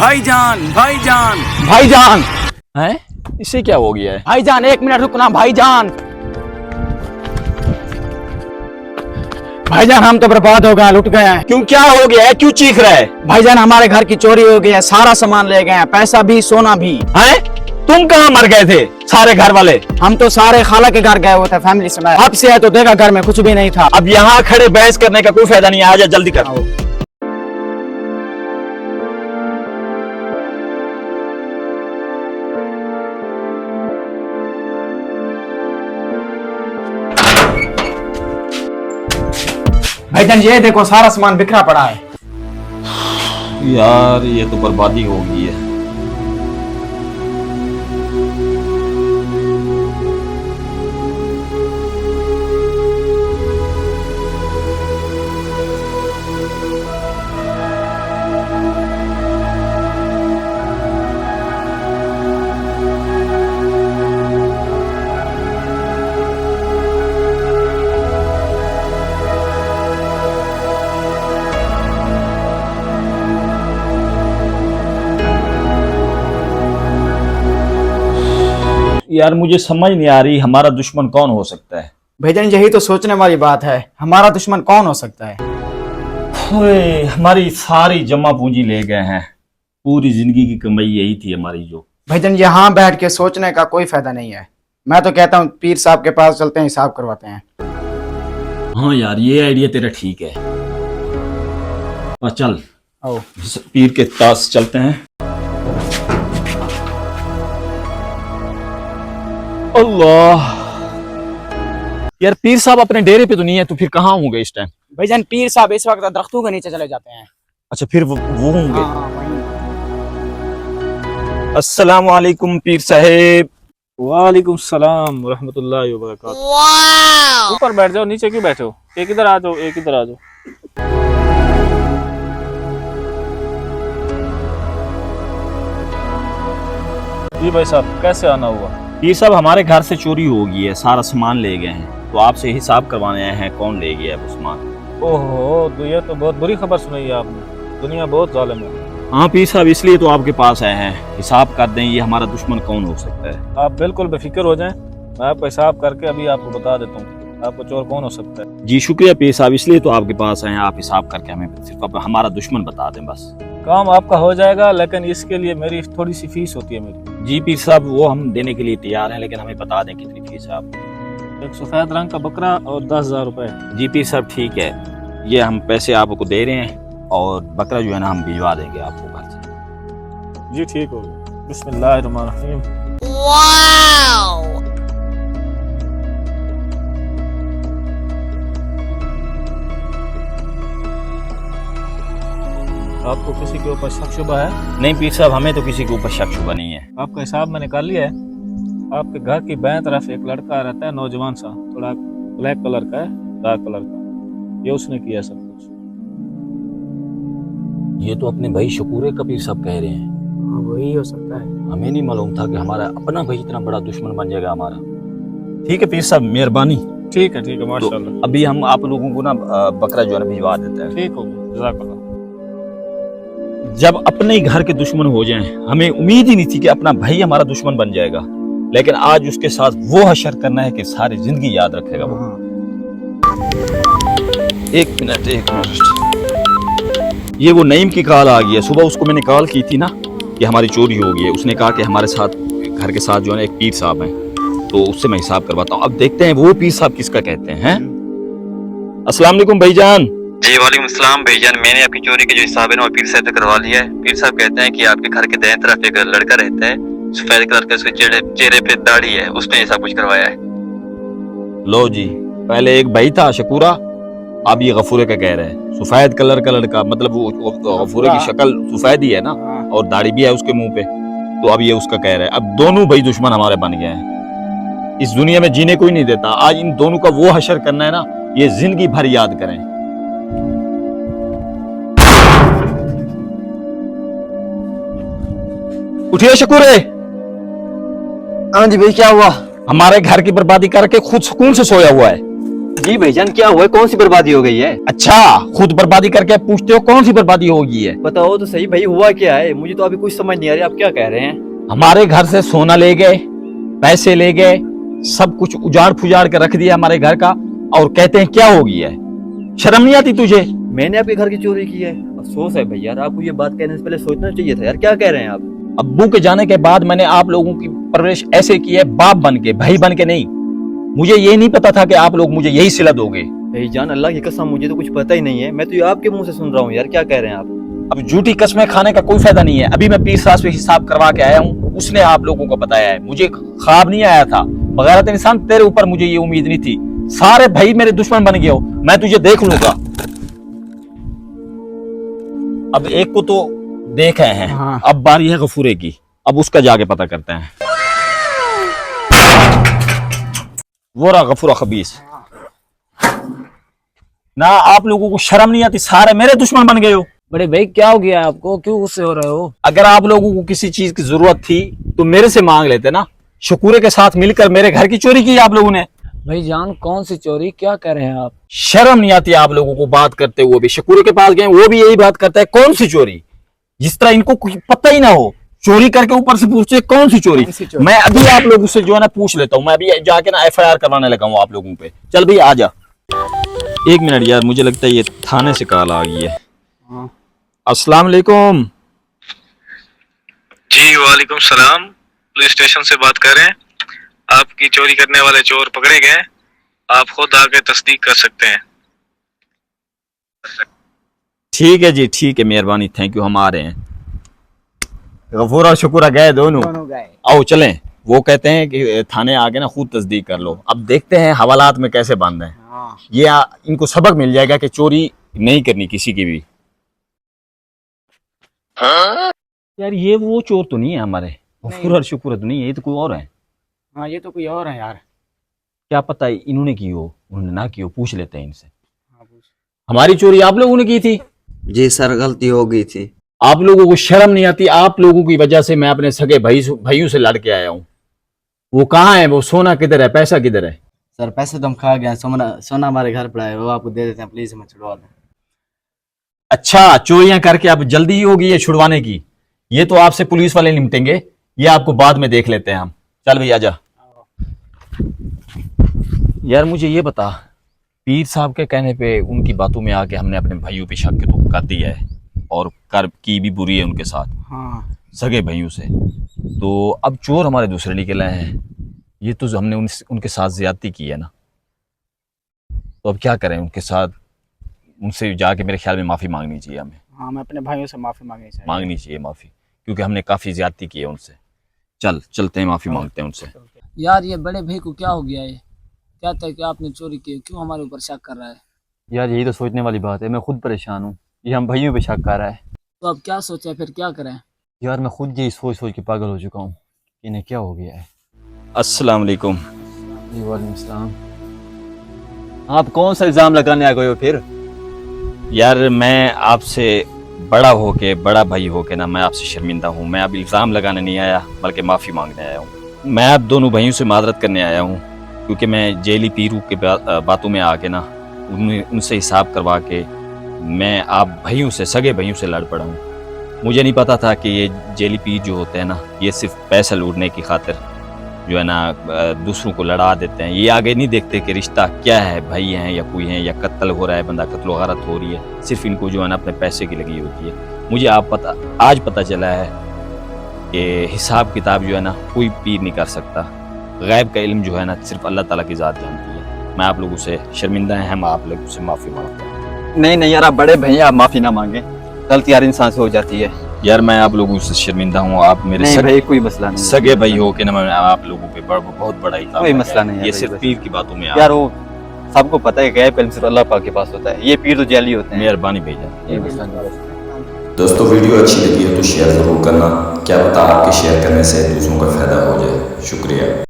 भाईजान भाईजान भाईजान हैं? इसे क्या हो गया है? भाईजान 1 मिनट रुकना भाईजान। भाईजान हम तो बर्बाद हो गए, लुट गए हैं। क्यों, क्या हो गया है? क्यों चीख रहा है? भाईजान हमारे घर की चोरी हो गई है, सारा सामान ले गए हैं, पैसा भी सोना भी। हैं? तुम कहाँ मर गए थे सारे घर वाले? हम तो सारे खाला के घर गए हुए थे फैमिली समेत। अब से है तो देखा घर में कुछ भी नहीं था। अब यहाँ खड़े बहस करने का कोई फायदा नहीं है, आजा जल्दी कर। भाईजान ये देखो सारा सामान बिखरा पड़ा है। यार ये तो बर्बादी हो गई है। यार मुझे समझ नहीं आ रही हमारा दुश्मन कौन हो सकता है। भाईजान यही तो सोचने वाली बात है, हमारा दुश्मन कौन हो सकता है। हमारी सारी जमा पूंजी ले गए हैं, पूरी जिंदगी की कमाई यही थी हमारी। जो भाईजान यहाँ बैठ के सोचने का कोई फायदा नहीं है। मैं तो कहता हूँ पीर साहब के पास चलते हैं, हिसाब करवाते हैं। हाँ यार ये आइडिया तेरा ठीक है। चल आओ पीर के पास चलते हैं। अल्लाह, यार पीर साहब अपने डेरे पे तो नहीं है, तो फिर कहाँ होंगे इस टाइम? भाईजान पीर साहब इस वक्त दरख्तों के नीचे चले जाते हैं। अच्छा फिर वो होंगे। हाँ, वहीं। अस्सलाम वालेकुम पीर साहेब। वालेकुम सलाम रहमतुल्लाहि व बरकातहू। ऊपर बैठ जाओ, नीचे क्यों बैठे हो? एक इधर आ जाओ, एक इधर आ जाओ। जी भाई साहब कैसे आना हुआ? पीर साहब हमारे घर से चोरी हो गई है, सारा सामान ले गए हैं, तो आपसे हिसाब करवाने आए हैं कौन ले गया है वो सामान। ओहो, तो ये तो बहुत बुरी खबर सुनाई है आपने। दुनिया बहुत जालिम है। हाँ पीर साहब इसलिए तो आपके पास आए हैं, हिसाब कर दें ये हमारा दुश्मन कौन हो सकता है। आप बिल्कुल बेफिक्र हो जाएं, मैं आपका हिसाब करके अभी आपको बता देता हूँ आपको चोर कौन हो सकता है। जी शुक्रिया पीर साहब, इसलिए तो आपके पास आए हैं, आप हिसाब करके हमें सिर्फ हमारा दुश्मन बता दें बस। काम आपका हो जाएगा, लेकिन इसके लिए मेरी थोड़ी सी फीस होती है मेरी। जी पीर साहब वो हम देने के लिए तैयार हैं, लेकिन हमें बता दें कितनी फीस है आपकी। एक सफेद रंग का बकरा और 10,000 रुपए। जी पीर साहब ठीक है, ये हम पैसे आपको दे रहे हैं और बकरा जो है ना हम भिजवा देंगे आपको घर से। जी ठीक हो गया। बिस्मिल्लाहिर्रहमानिर्रहीम। आपको किसी के ऊपर शक शुबा है? नहीं पीर साहब हमें तो किसी के ऊपर शक शुबा नहीं है। आपका हिसाब मैंने कर लिया है। आपके घर की बाएं तरफ एक लड़का रहता है, नौजवान सा, थोड़ा ब्लैक कलर का है, डार्क कलर का। ये उसने किया सब कुछ। ये तो अपने भाई शकूरे का पीर साहब कह रहे हैं। हाँ वही हो सकता है। हमें नहीं मालूम था कि हमारा अपना भाई इतना बड़ा दुश्मन बन जाएगा हमारा। ठीक है पीर साहब मेहरबानी। ठीक है माशाल्लाह। तो अभी हम आप लोगों को ना बकरा जो है ना भिजवा देते हैं। ठीक हो गया, जज़ाकल्लाह। जब अपने ही घर के दुश्मन हो जाएं, हमें उम्मीद ही नहीं थी कि अपना भाई हमारा दुश्मन बन जाएगा, लेकिन आज उसके साथ वो हशर करना है कि सारी जिंदगी याद रखेगा वो। एक मिनट ये वो नईम की कॉल आ गई है। सुबह उसको मैंने कॉल की थी ना कि हमारी चोरी हो गई है, उसने कहा कि हमारे साथ घर के साथ जो है ना एक पीर साहब हैं, तो उससे मैं हिसाब करवाता हूँ। अब देखते हैं वो पीर साहब किसका कहते हैं। अस्सलाम वालेकुम भाईजान। जी वालेकुम सलाम भाईजान, मैंने आपकी चोरी के जो हिसाब है ना वो पीर साहब से करवा लिया है। पीर साहब कहते हैं कि आपके घर के दाएं तरफ एक लड़का रहता है, सफेद कलर का, उसके चेहरे पे दाढ़ी है, उसने ये सब कुछ करवाया है। लो जी, पहले एक भाई था शकूरा, अब ये गफूरे का कह रहे हैं। सफेद कलर का लड़का, मतलब वो गफूरे की शक्ल सफेद ही है ना, और दाढ़ी भी है उसके मुंह पे, तो अब ये उसका कह रहे हैं। अब दोनों भाई दुश्मन हमारे बन गए हैं, इस दुनिया में जीने को ही नहीं देता। आज इन दोनों का वो हशर करना है ना, ये जिंदगी भर याद करें। उठिए शकूरे। हाँ जी भाई क्या हुआ? हमारे घर की बर्बादी करके खुद सुकून से सोया हुआ है। जी भाईजान क्या हुआ है? कौन सी बर्बादी हो गई है? अच्छा, खुद बर्बादी करके पूछते हो कौन सी बर्बादी होगी है? बताओ तो सही भाई, हुआ क्या है? मुझे तो अभी कुछ समझ नहीं आ रहा, आप क्या कह रहे हैं? हमारे घर से सोना ले गए, पैसे ले गए, सब कुछ उजाड़ फुजाड़ के रख दिया हमारे घर का, और कहते हैं क्या होगी है? शर्म नहीं आती तुझे? मैंने आपके घर की चोरी की है? अफसोस है भैया, आपको ये बात कहने से पहले सोचना चाहिए था यार। क्या कह रहे हैं आप? अब्बू के जाने के बाद मैंने आप लोगों की परवरिश ऐसे की है, बाप बन के, भाई बन के नहीं। मुझे ये नहीं पता था कि आप लोग मुझे यही सिला दोगे। भाईजान अल्लाह की कसम, मुझे तो कुछ पता ही नहीं है। मैं तो ये आपके मुंह से सुन रहा हूँ यार। क्या कह रहे हैं आप? अब झूठी कस्में खाने का कोई फायदा नहीं है। अभी मैं पीर साहब से हिसाब करवा के आया हूँ, उसने आप लोगों को बताया है। मुझे ख्वाब नहीं आया था, बगैरत इंसान तेरे ऊपर मुझे ये उम्मीद नहीं थी। सारे भाई मेरे दुश्मन बन गए हो, मैं तुझे देख लूंगा। अब एक को तो देख आए हैं, हाँ। अब बारी है गफूरे की, अब उसका जाके पता करते हैं। वो रहा गफूरा खबीस। ना आप लोगों को शर्म नहीं आती? सारे मेरे दुश्मन बन गए हो। बड़े भाई क्या हो गया आपको, क्यों गुस्से हो रहे हो? अगर आप लोगों को किसी चीज की जरूरत थी तो मेरे से मांग लेते ना। शकूरे के साथ मिलकर मेरे घर की चोरी की आप लोगों ने। भाईजान कौन सी चोरी, क्या कह रहे हैं आप? शर्म नहीं आती आप लोगों को बात करते हुए भी? शकूरे के पास गए, वो भी यही बात करता है, कौन सी चोरी? जिस तरह इनको कुछ पता ही ना हो, चोरी करके ऊपर से पूछते कौन सी चोरी? मैं अभी आप लोगों से जो है ना पूछ लेता हूँ। मैं अभी जाके ना FIR करवाने लगा हूँ आप लोगों पे। चल भाई आ जा। एक मिनट यार, मुझे लगता है ये थाने से कॉल आ गई है। अस्सलाम वालेकुम। जी वालेकुम सलाम, पुलिस स्टेशन से बात कर रहे हैं। आपकी चोरी करने वाले चोर पकड़े गए, आप खुद आके तस्दीक कर सकते हैं। ठीक है जी, ठीक है, मेहरबानी, थैंक यू। हम आ रहे हैं। गफूर और शुक्र गए दोनों। आओ चलें। वो कहते हैं कि थाने आके ना खुद तस्दीक कर लो। अब देखते हैं हवालात में कैसे बंद हैं। ये इनको सबक मिल जाएगा कि चोरी नहीं करनी किसी की भी। यार ये वो चोर तो नहीं है हमारे, गफूर और शुक्र तो नहीं है, ये तो कोई और है। हाँ ये तो कोई और है यार। क्या पता है इन्होंने की हो, उन्होंने ना की हो, पूछ लेते हैं इनसे। हमारी चोरी आप लोगों ने की थी? जी सर, गलती हो गई थी। आप लोगों को शर्म नहीं आती? आप लोगों की वजह से मैं अपने सगे भाइयों से लड़ के आया हूँ। वो कहाँ है? वो सोना किधर है? पैसा किधर है? सर पैसे तो हम खा गए, सोना हमारे घर पड़ा है, वो आपको दे देते हैं, प्लीज हमें छुड़वा दें। अच्छा, चोरियां करके अब जल्दी ही होगी ये छुड़वाने की? ये तो आपसे पुलिस वाले निपटेंगे, ये आपको बाद में देख लेते हैं हम। चल भैया जा। यार मुझे ये बता, पीर साहब के कहने पे उनकी बातों में आके हमने अपने भाइयों पे शक तो कर दिया है, और कर की भी बुरी है उनके साथ, हाँ। सगे भाइयों से। तो अब चोर हमारे दूसरे निकले हैं, ये तो हमने उनके साथ ज्यादती की है ना। तो अब क्या करें उनके साथ? उनसे जाके मेरे ख्याल में माफ़ी मांगनी चाहिए हमें। हाँ, मैं अपने भाइयों से माफी मांगनी चाहिए माफ़ी, क्योंकि हमने काफ़ी ज्यादती की है उनसे। चलते हैं, माफ़ी मांगते हैं उनसे। यार ये बड़े भाई को क्या हो गया है? कहता है कि आपने चोरी की, क्यों हमारे ऊपर शक कर रहा है? यार यही तो सोचने वाली बात है, मैं खुद परेशान हूँ। ये हम भाइयों पे शक कर रहा है। तो अब क्या सोचा, फिर क्या करें? यार मैं खुद यही सोच सोच के पागल हो चुका हूँ, इन्हें क्या हो गया है। अस्सलाम वालेकुम। वालेकुम सलाम। आप कौन सा इल्जाम लगाने आ गए हो फिर? यार मैं आपसे बड़ा होके, बड़ा भाई होके ना, मैं आपसे शर्मिंदा हूँ। मैं अब इल्ज़ाम लगाने नहीं आया, बल्कि माफ़ी मांगने आया हूँ। मैं आप दोनों भाइयों से माजरत करने आया हूँ, क्योंकि मैं जेली पीरू के बातों में आके ना उनसे हिसाब करवा के मैं आप भाइयों से, सगे भाइयों से लड़ पड़ा हूँ। मुझे नहीं पता था कि ये जेली पीर जो होते हैं ना, ये सिर्फ पैसा लूटने की खातिर जो है ना दूसरों को लड़ा देते हैं। ये आगे नहीं देखते कि रिश्ता क्या है, भाई हैं या कोई हैं, या कत्ल हो रहा है बंदा, कत्ल गारत हो रही है, सिर्फ इनको जो है ना अपने पैसे की लगी होती है। मुझे आज पता चला है कि हिसाब किताब जो है ना कोई पीर नहीं कर सकता। गैब का इल्म जो है ना सिर्फ अल्लाह ताला की ज़ात जानती है। मैं आप लोगों से शर्मिंदा हैं, हम आप लोगों से माफ़ी मांगते हैं। नहीं यार, आप बड़े भाई, आप माफ़ी ना मांगे, गलती यार इंसान से हो जाती है। यार मैं आप लोगों से शर्मिंदा हूँ, आप मेरे भाई कोई मसला नहीं, सगे भाई हो के ना मैं आप लोगों पे बहुत बड़ा इल्जाम कोई मसला नहीं है। ये सिर्फ पीर की बातों में यार वो सबको पता है, गैब का इल्म सिर्फ अल्लाह पाक के पास होता है, ये पीर तो जैली होते हैं। मेहरबानी भैया। कोई मसला नहीं। दोस्तों वीडियो अच्छी लगी है तो शेयर ज़रूर करना, क्या पता आपके शेयर करने से दूसरों का फ़ायदा हो जाए। शुक्रिया।